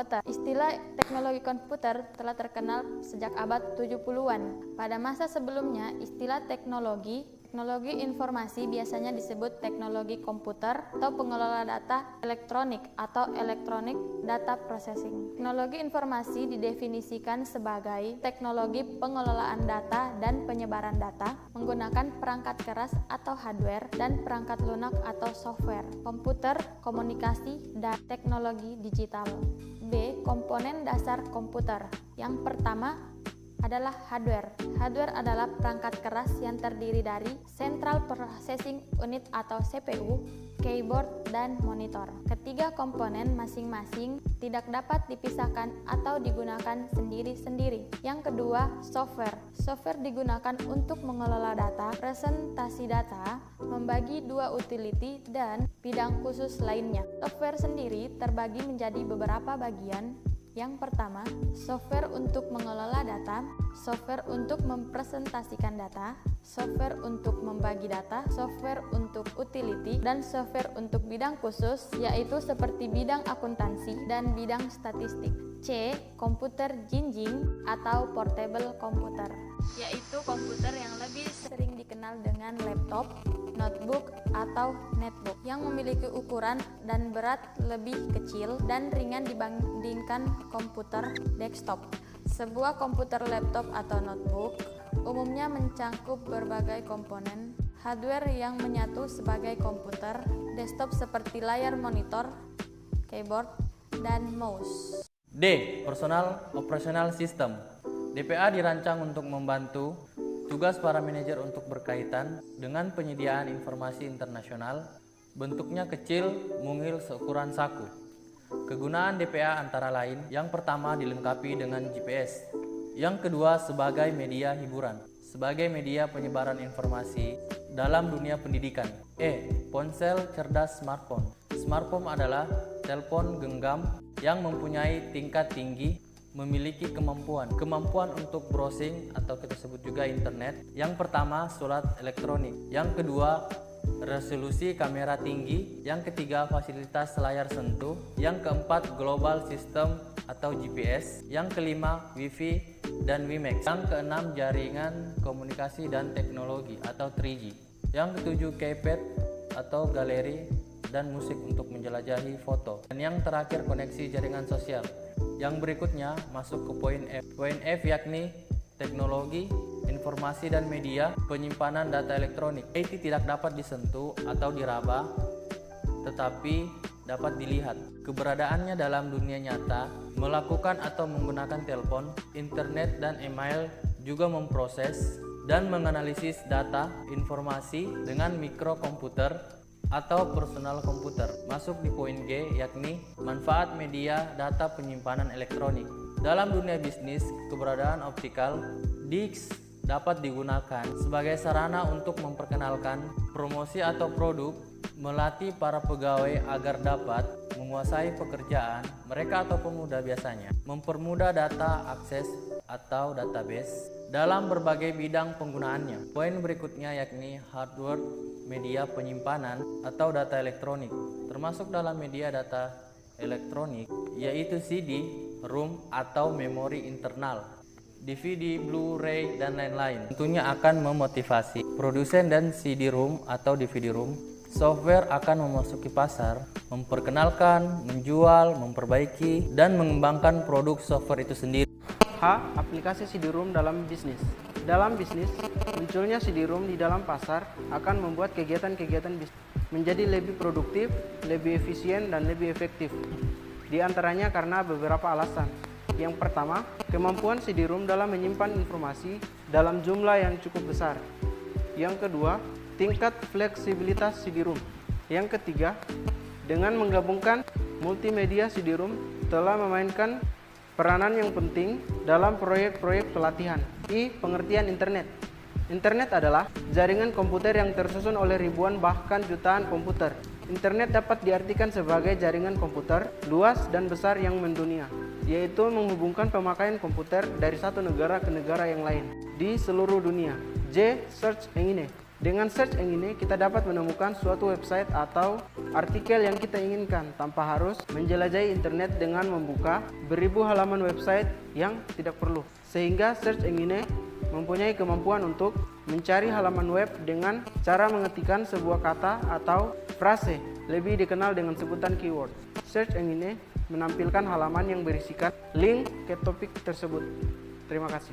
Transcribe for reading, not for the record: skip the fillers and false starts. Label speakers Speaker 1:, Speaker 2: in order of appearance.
Speaker 1: komputer. Istilah teknologi komputer telah terkenal sejak abad 70-an. Pada masa sebelumnya, istilah teknologi informasi biasanya disebut teknologi komputer atau pengelola data elektronik atau electronic data processing. Teknologi informasi didefinisikan sebagai teknologi pengelolaan data dan penyebaran data menggunakan perangkat keras atau hardware dan perangkat lunak atau software, komputer, komunikasi, dan teknologi digital. B. Komponen dasar komputer. Yang pertama adalah hardware. Hardware adalah perangkat keras yang terdiri dari Central Processing Unit atau CPU, keyboard, dan monitor. Ketiga komponen masing-masing tidak dapat dipisahkan atau digunakan sendiri-sendiri. Yang kedua, software. Software digunakan untuk mengelola data, presentasi data, membagi dua utility, dan bidang khusus lainnya. Software sendiri terbagi menjadi beberapa bagian. Yang pertama, software untuk mengelola data, software untuk mempresentasikan data, software untuk membagi data, software untuk utility, dan software untuk bidang khusus, yaitu seperti bidang akuntansi dan bidang statistik. C. Komputer jinjing atau portable computer, yaitu komputer yang lebih sering dikenal dengan laptop, notebook, atau netbook yang memiliki ukuran dan berat lebih kecil dan ringan dibandingkan komputer desktop. Sebuah komputer laptop atau notebook umumnya mencangkup berbagai komponen hardware yang menyatu sebagai komputer desktop seperti layar monitor, keyboard, dan mouse.
Speaker 2: D. Personal Operational System. DPA dirancang untuk membantu tugas para manajer untuk berkaitan dengan penyediaan informasi internasional, bentuknya kecil, mungil seukuran saku. Kegunaan DPA antara lain, yang pertama dilengkapi dengan GPS, yang kedua sebagai media hiburan, sebagai media penyebaran informasi dalam dunia pendidikan. E. Ponsel cerdas smartphone. Smartphone adalah telepon genggam yang mempunyai tingkat tinggi, memiliki kemampuan untuk browsing atau kita sebut juga internet. Yang pertama, surat elektronik. Yang kedua, resolusi kamera tinggi. Yang ketiga, fasilitas layar sentuh. Yang keempat, global system atau GPS. Yang kelima, Wi-Fi dan WiMAX. Yang keenam, jaringan komunikasi dan teknologi atau 3G. Yang ketujuh, keypad atau galeri dan musik untuk menjelajahi foto. Dan yang terakhir, koneksi jaringan sosial. Yang berikutnya masuk ke poin F. Poin F yakni teknologi, informasi dan media, penyimpanan data elektronik. IT tidak dapat disentuh atau diraba, tetapi dapat dilihat. Keberadaannya dalam dunia nyata, melakukan atau menggunakan telepon, internet, dan email, juga memproses dan menganalisis data, informasi dengan mikrokomputer atau personal komputer. Masuk di poin G yakni manfaat media data penyimpanan elektronik. Dalam dunia bisnis, keberadaan optikal disk dapat digunakan sebagai sarana untuk memperkenalkan promosi atau produk, melatih para pegawai agar dapat menguasai pekerjaan mereka atau pemuda biasanya, mempermudah data akses atau database dalam berbagai bidang penggunaannya. Poin berikutnya yakni hardware media penyimpanan atau data elektronik, termasuk dalam media data elektronik yaitu CD, ROM atau memori internal, DVD, Blu-ray, dan lain-lain. Tentunya akan memotivasi produsen dan CD-ROM atau DVD-ROM. Software akan memasuki pasar, memperkenalkan, menjual, memperbaiki, dan mengembangkan produk software itu sendiri.
Speaker 3: H. Aplikasi CD-ROM dalam bisnis. Dalam bisnis, munculnya CD-ROM di dalam pasar akan membuat kegiatan-kegiatan bisnis menjadi lebih produktif, lebih efisien, dan lebih efektif. Di antaranya karena beberapa alasan. Yang pertama, kemampuan CD-ROM dalam menyimpan informasi dalam jumlah yang cukup besar. Yang kedua, tingkat fleksibilitas CD-ROM. Yang ketiga, dengan menggabungkan multimedia, CD-ROM telah memainkan peranan yang penting dalam proyek-proyek pelatihan. I. Pengertian internet. Internet adalah jaringan komputer yang tersusun oleh ribuan bahkan jutaan komputer. Internet dapat diartikan sebagai jaringan komputer luas dan besar yang mendunia, yaitu menghubungkan pemakaian komputer dari satu negara ke negara yang lain di seluruh dunia. J. Search engine. Dengan search engine kita dapat menemukan suatu website atau artikel yang kita inginkan tanpa harus menjelajahi internet dengan membuka beribu halaman website yang tidak perlu. Sehingga search engine mempunyai kemampuan untuk mencari halaman web dengan cara mengetikkan sebuah kata atau frase, lebih dikenal dengan sebutan keyword. Search engine menampilkan halaman yang berisikan link ke topik tersebut. Terima kasih.